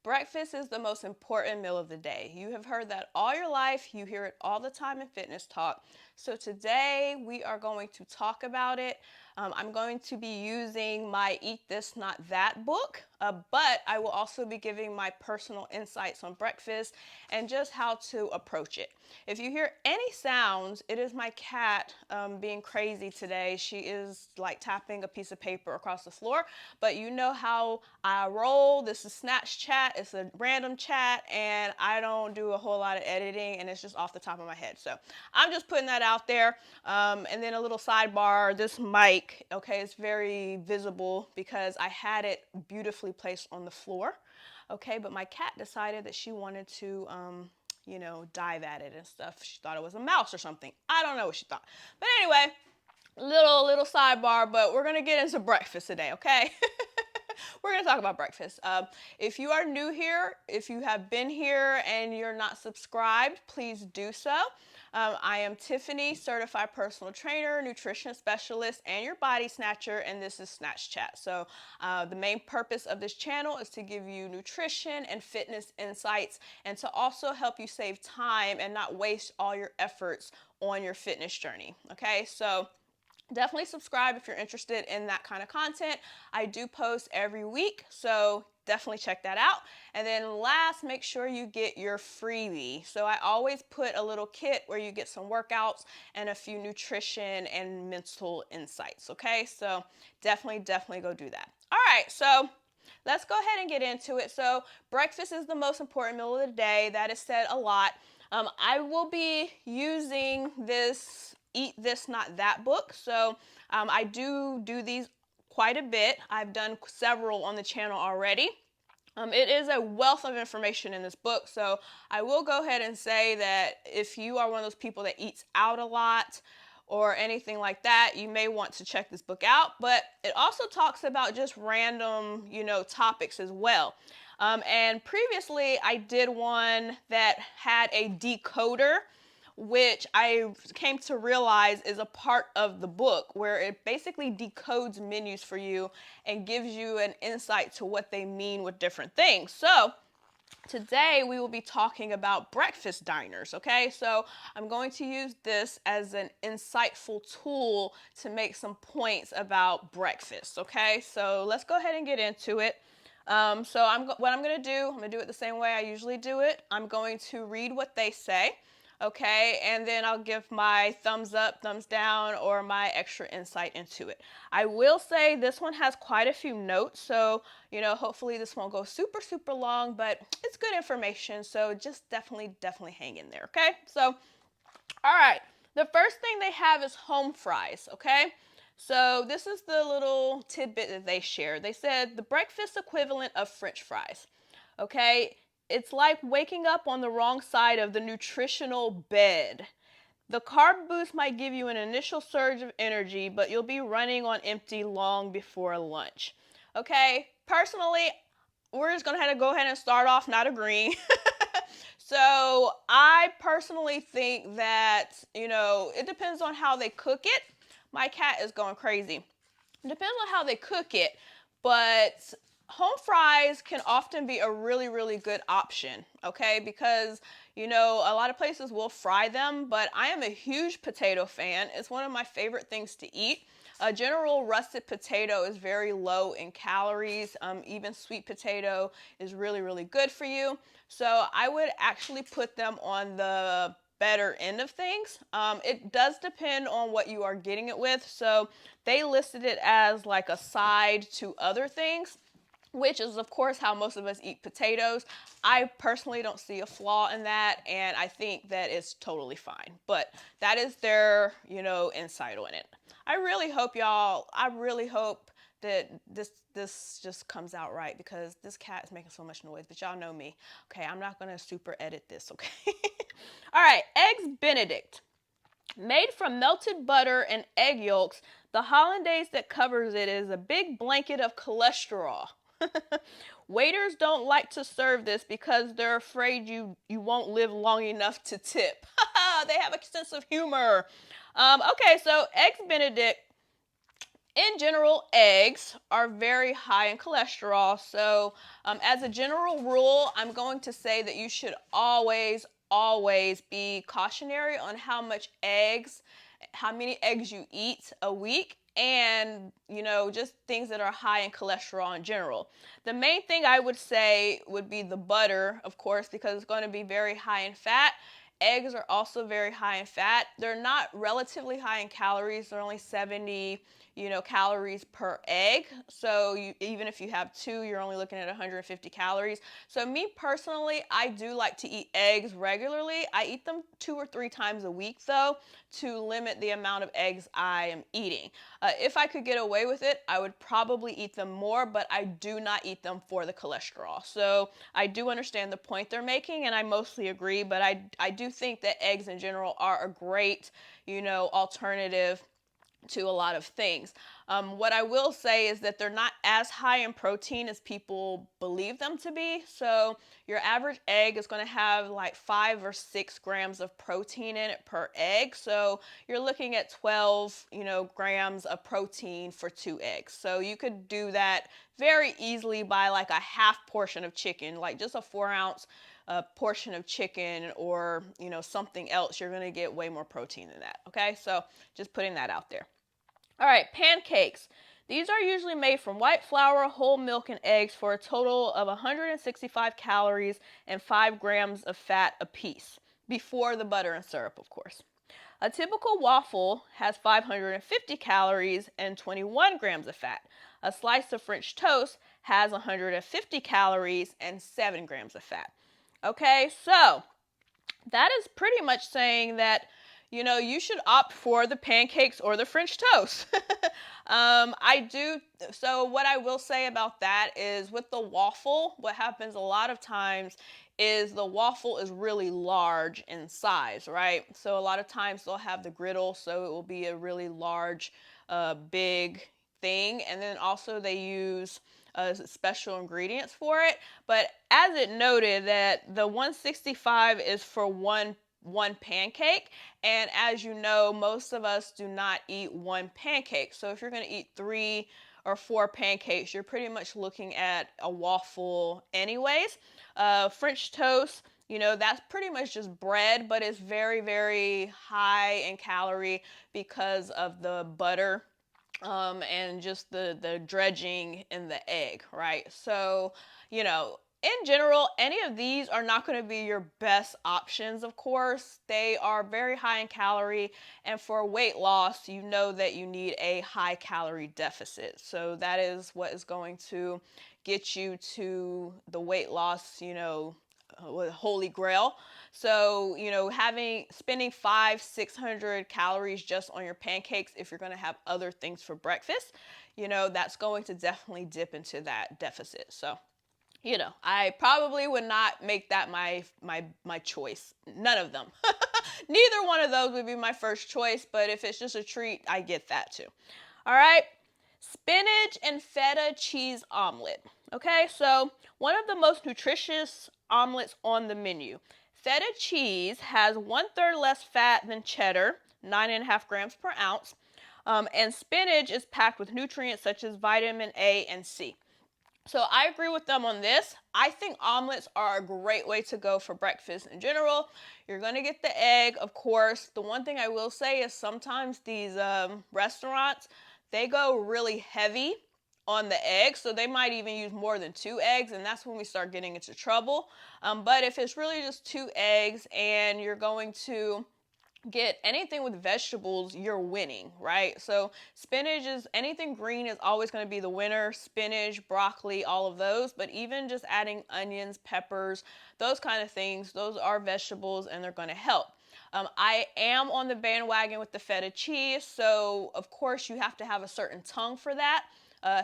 Breakfast is the most important meal of the day. You have heard that all your life. You hear it all the time in fitness talk. So today we are going to talk about it. I'm going to be using my Eat This Not That book, but I will also be giving my personal insights on breakfast and just how to approach it. If you hear any sounds, it is my cat being crazy today. She is like tapping a piece of paper across the floor, but you know how I roll. This is Snatch Chat. It's a random chat, and I don't do a whole lot of editing, and it's just off the top of my head. So I'm just putting that out there. And then a little sidebar, this mic, okay, is very visible because I had it beautifully placed on the floor, okay, but my cat decided that she wanted to, dive at it and stuff. She thought it was a mouse or something. I don't know what she thought. But anyway, little sidebar, but we're going to get into breakfast today, okay? We're going to talk about breakfast. If you are new here, if you have been here and you're not subscribed, please do so. I am Tiffany, certified personal trainer, nutrition specialist, and your body snatcher, and this is Snatch Chat. So the main purpose of this channel is to give you nutrition and fitness insights and to also help you save time and not waste all your efforts on your fitness journey. Okay, so definitely subscribe if you're interested in that kind of content. I do post every week, so definitely check that out. And then last, make sure you get your freebie. So I always put a little kit where you get some workouts and a few nutrition and mental insights, okay? So definitely go do that. All right, so let's go ahead and get into it. So breakfast is the most important meal of the day. That is said a lot. I will be using this Eat This Not That book. So I do these quite a bit. I've done several on the channel already. It is a wealth of information in this book, so I will go ahead and say that if you are one of those people that eats out a lot or anything like that, you may want to check this book out. But it also talks about just random, topics as well. And previously, I did one that had a decoder, which I came to realize is a part of the book where it basically decodes menus for you and gives you an insight to what they mean with different things. So today we will be talking about breakfast diners, okay? So I'm going to use this as an insightful tool to make some points about breakfast, okay? So let's go ahead and get into it. What I'm going to do it the same way I usually do it. I'm going to read what they say. Okay, and then I'll give my thumbs up, thumbs down, or my extra insight into it. I will say this one has quite a few notes, so, hopefully this won't go super long, but it's good information, so just definitely hang in there, okay? So, all right, the first thing they have is home fries, okay? So this is the little tidbit that they shared. They said the breakfast equivalent of French fries, okay? It's like waking up on the wrong side of the nutritional bed. The carb boost might give you an initial surge of energy, but you'll be running on empty long before lunch. Okay, personally, we're just going to go ahead and start off not agreeing. So I personally think that, it depends on how they cook it. My cat is going crazy. It depends on how they cook it, but home fries can often be a really good option, okay? Because, a lot of places will fry them, but I am a huge potato fan. It's one of my favorite things to eat. A general russet potato is very low in calories. Even sweet potato is really good for you. So I would actually put them on the better end of things. It does depend on what you are getting it with. So they listed it as like a side to other things, which is of course how most of us eat potatoes. I personally don't see a flaw in that, and I think that it's totally fine. But that is their, insight on it. I really hope that this just comes out right, because this cat is making so much noise, but y'all know me. Okay, I'm not gonna super edit this, okay? All right, eggs benedict. Made from melted butter and egg yolks, the hollandaise that covers it is a big blanket of cholesterol. Waiters don't like to serve this because they're afraid you won't live long enough to tip. They have a sense of humor. Okay, so eggs benedict in general, eggs are very high in cholesterol. So, as a general rule, I'm going to say that you should always be cautionary on how many eggs you eat a week, and just things that are high in cholesterol in general. The main thing I would say would be the butter, of course, because it's going to be very high in fat. Eggs are also very high in fat. They're not relatively high in calories. They're only 70 calories per egg. So even if you have two, you're only looking at 150 calories. So me personally, I do like to eat eggs regularly. I eat them 2 or 3 times a week though, to limit the amount of eggs I am eating. If I could get away with it, I would probably eat them more, but I do not eat them for the cholesterol. So I do understand the point they're making, and I mostly agree, but I do think that eggs in general are a great, alternative to a lot of things. What I will say is that they're not as high in protein as people believe them to be. So your average egg is going to have like 5 or 6 grams of protein in it per egg. So you're looking at 12, grams of protein for 2 eggs. So you could do that very easily by like a half portion of chicken, like just a 4-ounce portion of chicken, or something else. You're going to get way more protein than that. Okay, so just putting that out there. All right, pancakes. These are usually made from white flour, whole milk, and eggs for a total of 165 calories and 5 grams of fat apiece, before the butter and syrup, of course. A typical waffle has 550 calories and 21 grams of fat. A slice of French toast has 150 calories and 7 grams of fat. Okay, so that is pretty much saying that you should opt for the pancakes or the French toast. I do. So what I will say about that is, with the waffle, what happens a lot of times is the waffle is really large in size, right? So a lot of times they'll have the griddle, so it will be a really large, big thing. And then also they use special ingredients for it. But as it noted, that the 165 is for one pancake, and as you know, most of us do not eat one pancake. So if you're going to eat 3 or 4 pancakes, you're pretty much looking at a waffle anyways. French toast, that's pretty much just bread, but it's very, very high in calorie because of the butter, and just the dredging in the egg, right? So, in general, any of these are not going to be your best options, of course. They are very high in calorie, and for weight loss, you know that you need a high calorie deficit. So that is what is going to get you to the weight loss, holy grail. So, spending 500-600 calories just on your pancakes, if you're going to have other things for breakfast, that's going to definitely dip into that deficit. So, I probably would not make that my choice. None of them. Neither one of those would be my first choice, but if it's just a treat, I get that too. All right. Spinach and feta cheese omelet. Okay, so one of the most nutritious omelets on the menu. Feta cheese has 1/3 less fat than cheddar, 9.5 grams per ounce, and spinach is packed with nutrients such as vitamin A and C. So I agree with them on this. I think omelets are a great way to go for breakfast in general. You're going to get the egg, of course. The one thing I will say is sometimes these restaurants, they go really heavy on the egg, so they might even use more than 2 eggs, and that's when we start getting into trouble. But if it's really just 2 eggs and you're going to get anything with vegetables, you're winning, right? So spinach is, anything green is always going to be the winner. Spinach, broccoli, all of those. But even just adding onions, peppers, those kind of things, those are vegetables and they're going to help. I am on the bandwagon with the feta cheese, so of course you have to have a certain tongue for that.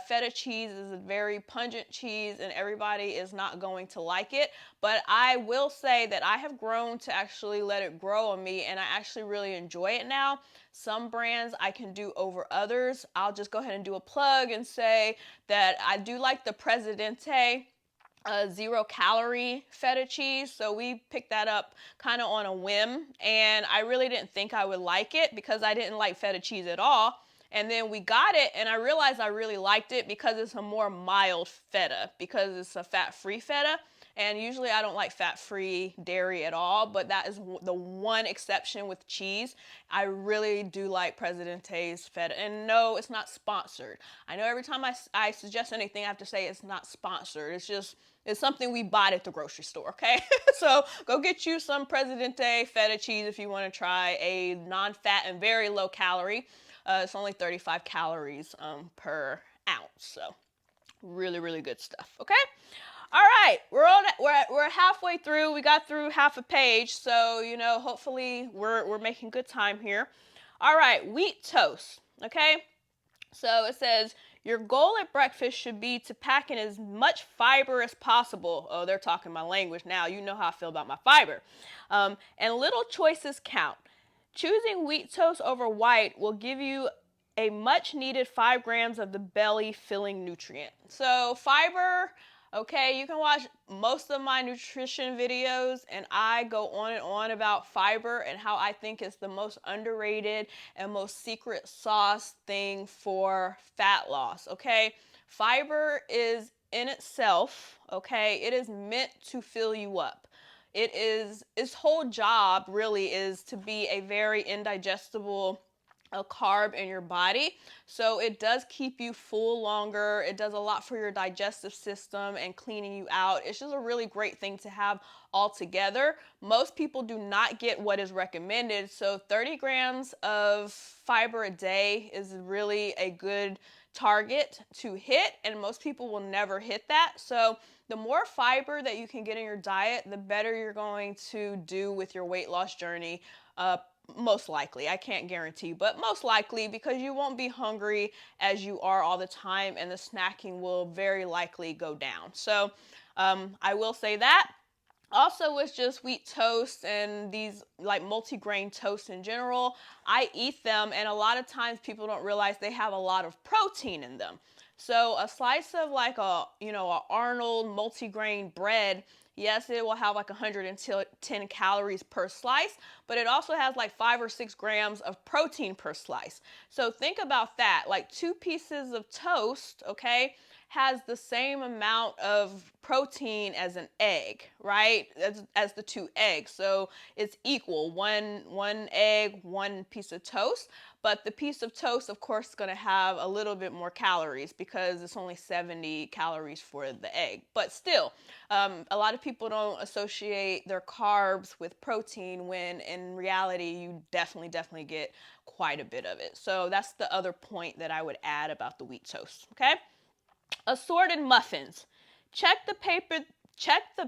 Feta cheese is a very pungent cheese and everybody is not going to like it, but I will say that I have grown to actually let it grow on me, and I actually really enjoy it now. Some brands I can do over others. I'll just go ahead and do a plug and say that I do like the Presidente 0-calorie feta cheese. So we picked that up kind of on a whim, and I really didn't think I would like it because I didn't like feta cheese at all. And then we got it, and I realized I really liked it because it's a more mild feta, because it's a fat-free feta. And usually I don't like fat-free dairy at all, but that is the one exception with cheese. I really do like Presidente's feta. And no, it's not sponsored. I know every time I suggest anything, I have to say it's not sponsored. It's something we bought at the grocery store, okay? So go get you some Presidente feta cheese if you want to try a non-fat and very low calorie. It's only 35 calories per ounce, so really, really good stuff. Okay. All right, we're halfway through. We got through half a page, so hopefully we're making good time here. All right, wheat toast. Okay, so it says your goal at breakfast should be to pack in as much fiber as possible. Oh, they're talking my language now. You know how I feel about my fiber. And little choices count. Choosing wheat toast over white will give you a much needed 5 grams of the belly filling nutrient. So fiber, okay, you can watch most of my nutrition videos and I go on and on about fiber and how I think it's the most underrated and most secret sauce thing for fat loss, okay? Fiber is in itself, okay, it is meant to fill you up. Its whole job really is to be a very indigestible carb in your body. So it does keep you full longer. It does a lot for your digestive system and cleaning you out. It's just a really great thing to have all together. Most people do not get what is recommended. So 30 grams of fiber a day is really a good target to hit, and most people will never hit that. So the more fiber that you can get in your diet, the better you're going to do with your weight loss journey. Most likely, I can't guarantee, but most likely, because you won't be hungry as you are all the time, and the snacking will very likely go down. So I will say that. Also, with just wheat toast and these like multi-grain toast in general, I eat them, and a lot of times people don't realize they have a lot of protein in them. So a slice of like a Arnold multi-grain bread, yes, it will have like 110 calories per slice, but it also has like 5 or 6 grams of protein per slice. So think about that, like 2 pieces of toast, okay, has the same amount of protein as an egg, right? As the 2 eggs. So it's equal, one egg, 1 piece of toast. But the piece of toast, of course, is going to have a little bit more calories because it's only 70 calories for the egg. But still, a lot of people don't associate their carbs with protein when in reality you definitely get quite a bit of it. So that's the other point that I would add about the wheat toast, okay? Assorted muffins. Check the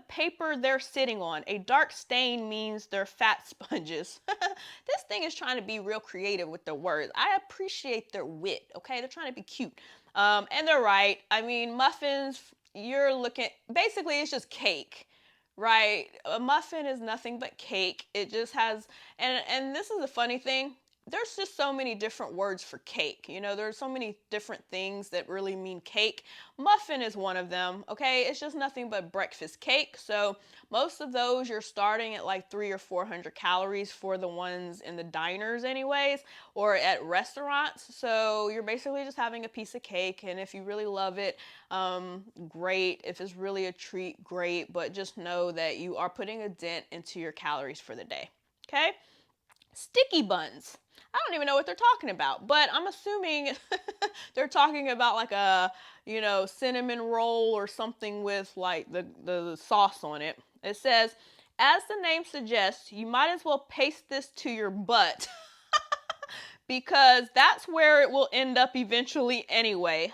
paper they're sitting on. A dark stain means they're fat sponges. This thing is trying to be real creative with their words. I appreciate their wit, okay? They're trying to be cute. And they're right. I mean, muffins, basically it's just cake, right? A muffin is nothing but cake. It just has, and this is the funny thing, there's just so many different words for cake. There's so many different things that really mean cake. Muffin is one of them, okay? It's just nothing but breakfast cake. So most of those you're starting at like 300 or 400 calories for the ones in the diners anyways, or at restaurants. So you're basically just having a piece of cake, and if you really love it, great. If it's really a treat, great. But just know that you are putting a dent into your calories for the day, okay? Sticky buns. I don't even know what they're talking about, but I'm assuming they're talking about like a, cinnamon roll or something with like the sauce on it. It says, as the name suggests, you might as well paste this to your butt because that's where it will end up eventually anyway.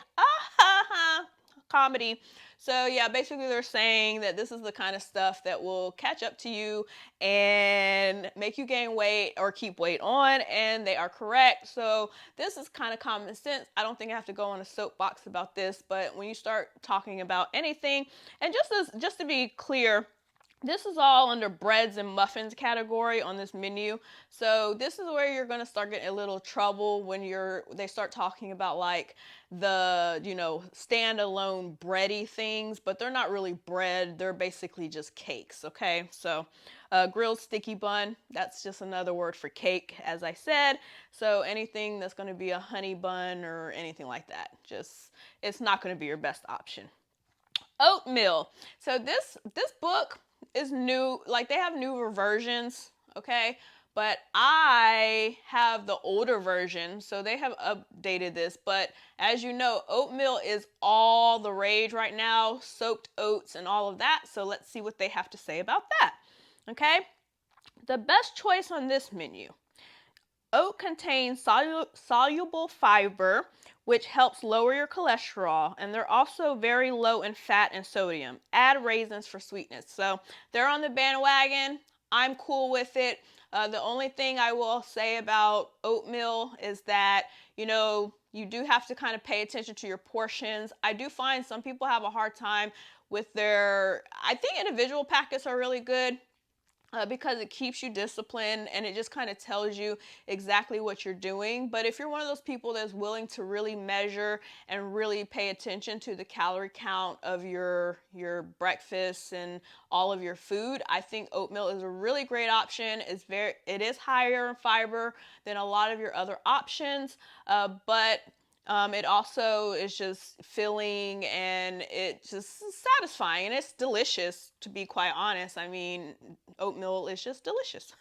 Comedy. So yeah, basically they're saying that this is the kind of stuff that will catch up to you and make you gain weight or keep weight on, and they are correct. So this is kind of common sense. I don't think I have to go on a soapbox about this, but when you start talking about anything, and just to be clear, This is all under breads and muffins category on this menu. So this is where you're going to start getting a little trouble when they start talking about like the, standalone bready things, but they're not really bread. They're basically just cakes, okay? So grilled sticky bun, that's just another word for cake, as I said. So anything that's going to be a honey bun or anything like that, it's not going to be your best option. Oatmeal. So this book is new. Like, they have newer versions, okay? But I have the older version, so they have updated this. But as you know, oatmeal is all the rage right now, soaked oats and all of that. So let's see what they have to say about that. Okay? The best choice on this menu. Oat contains soluble fiber, which helps lower your cholesterol, and they're also very low in fat and sodium. Add raisins for sweetness. So they're on the bandwagon. I'm cool with it. The only thing I will say about oatmeal is that, you do have to kind of pay attention to your portions. I do find some people have a hard time with I think individual packets are really good, because it keeps you disciplined and it just kind of tells you exactly what you're doing. But if you're one of those people that's willing to really measure and really pay attention to the calorie count of your breakfast and all of your food, I think oatmeal is a really great option. It is higher in fiber than a lot of your other options, but it also is just filling and it's just satisfying and it's delicious, to be quite honest. I mean, oatmeal is just delicious.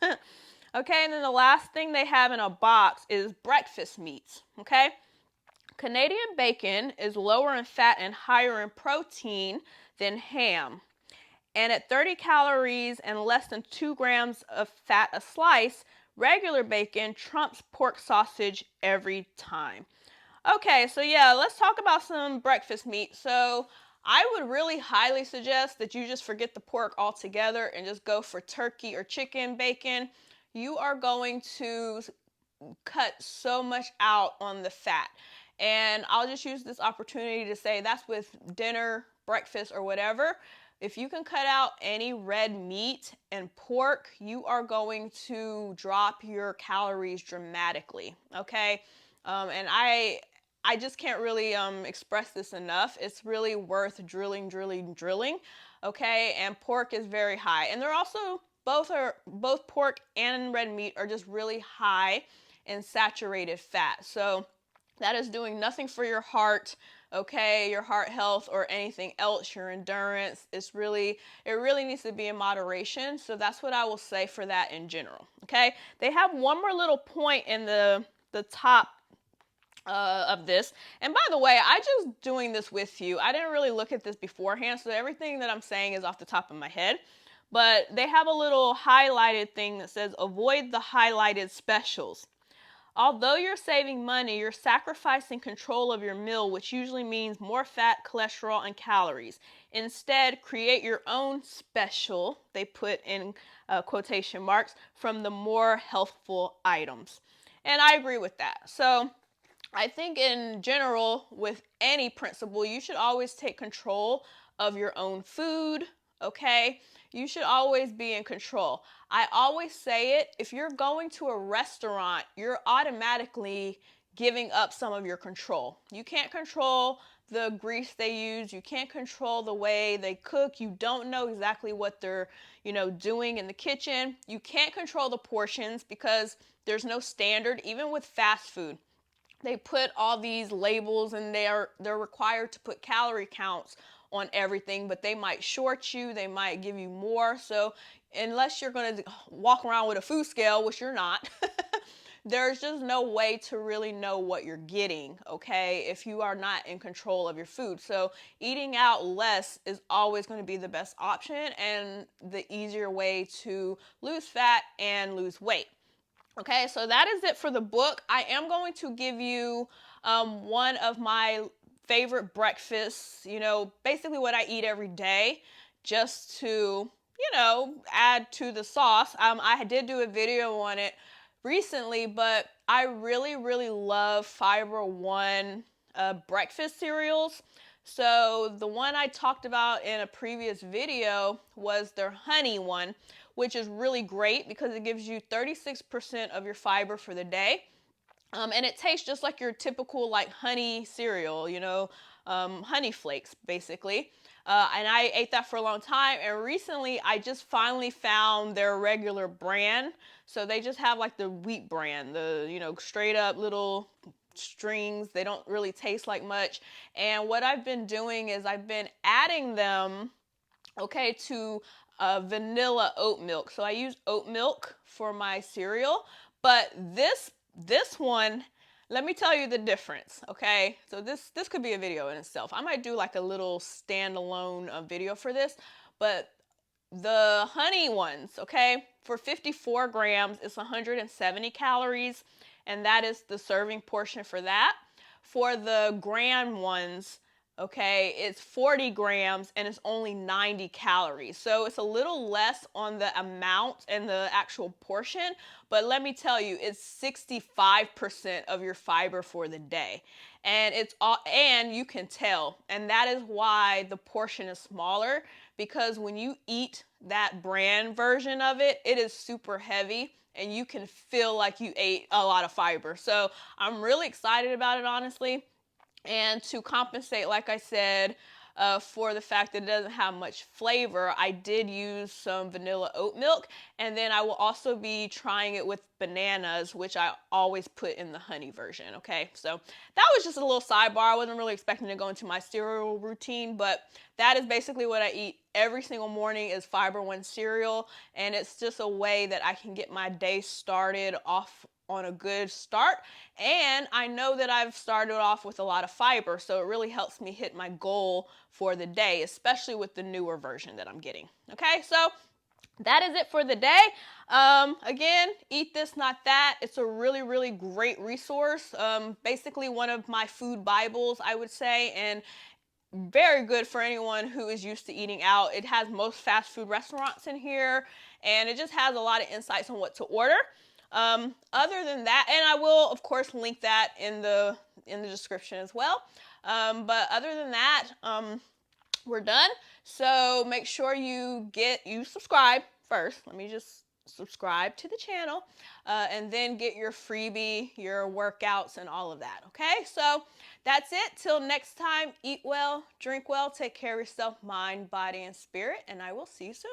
Okay, and then the last thing they have in a box is breakfast meats. Okay, Canadian bacon is lower in fat and higher in protein than ham. And at 30 calories and less than 2 grams of fat a slice, regular bacon trumps pork sausage every time. Okay, so yeah, let's talk about some breakfast meat. So I would really highly suggest that you just forget the pork altogether and just go for turkey or chicken bacon. You are going to cut so much out on the fat. And I'll just use this opportunity to say that's with dinner, breakfast, or whatever. If you can cut out any red meat and pork, you are going to drop your calories dramatically, okay? And I just can't really express this enough. It's really worth drilling, okay? And pork is very high. And they're also, both pork and red meat are just really high in saturated fat. So that is doing nothing for your heart, okay, your heart health or anything else, your endurance. It really needs to be in moderation. So that's what I will say for that in general, okay? They have one more little point in the top of this. And by the way, I just doing this with you. I didn't really look at this beforehand, so everything that I'm saying is off the top of my head. But they have a little highlighted thing that says avoid the highlighted specials. Although you're saving money, you're sacrificing control of your meal, which usually means more fat, cholesterol, and calories. Instead, create your own special, they put in quotation marks, from the more healthful items. And I agree with that. So I think in general, with any principle, you should always take control of your own food, okay? You should always be in control. I always say it, if you're going to a restaurant, you're automatically giving up some of your control. You can't control the grease they use. You can't control the way they cook. You don't know exactly what they're, doing in the kitchen. You can't control the portions because there's no standard, even with fast food. They put all these labels and they're required to put calorie counts on everything, but they might short you, they might give you more. So unless you're going to walk around with a food scale, which you're not, there's just no way to really know what you're getting, okay, if you are not in control of your food. So eating out less is always going to be the best option and the easier way to lose fat and lose weight. Okay, so that is it for the book. I am going to give you one of my favorite breakfasts, basically what I eat every day, just to, add to the sauce. I did do a video on it recently, but I really, really love Fiber One breakfast cereals. So the one I talked about in a previous video was their honey one, which is really great because it gives you 36% of your fiber for the day. And it tastes just like your typical like honey cereal, honey flakes basically. And I ate that for a long time, and recently I just finally found their regular brand. So they just have like the wheat brand, the straight up little strings. They don't really taste like much. And what I've been doing is I've been adding them, okay, to vanilla oat milk. So I use oat milk for my cereal, but this one, let me tell you the difference, okay? So this could be a video in itself. I might do like a little standalone video for this, but the honey ones, okay, for 54 grams, it's 170 calories, and that is the serving portion for that. For the gram ones, okay, it's 40 grams and it's only 90 calories. So it's a little less on the amount and the actual portion, but let me tell you, it's 65% of your fiber for the day. And it's all, and you can tell, and that is why the portion is smaller, because when you eat that brand version of it, it is super heavy and you can feel like you ate a lot of fiber. So I'm really excited about it, honestly. And to compensate, like I said, for the fact that it doesn't have much flavor, I did use some vanilla oat milk, and then I will also be trying it with bananas, which I always put in the honey version, okay? So that was just a little sidebar. I wasn't really expecting to go into my cereal routine, but that is basically what I eat every single morning is Fiber One cereal, and it's just a way that I can get my day started off on a good start. And I know that I've started off with a lot of fiber, so it really helps me hit my goal for the day, especially with the newer version that I'm getting. Okay, so that is it for the day. Again, eat this, not that. It's a really, really great resource. Basically one of my food Bibles, I would say, and very good for anyone who is used to eating out. It has most fast food restaurants in here, and it just has a lot of insights on what to order. Other than that, and I will of course link that in the description as well. But other than that, we're done. So make sure you subscribe first. Let me just subscribe to the channel, and then get your freebie, your workouts, and all of that. Okay, so that's it. Till next time, eat well, drink well, take care of yourself, mind, body, and spirit, and I will see you soon.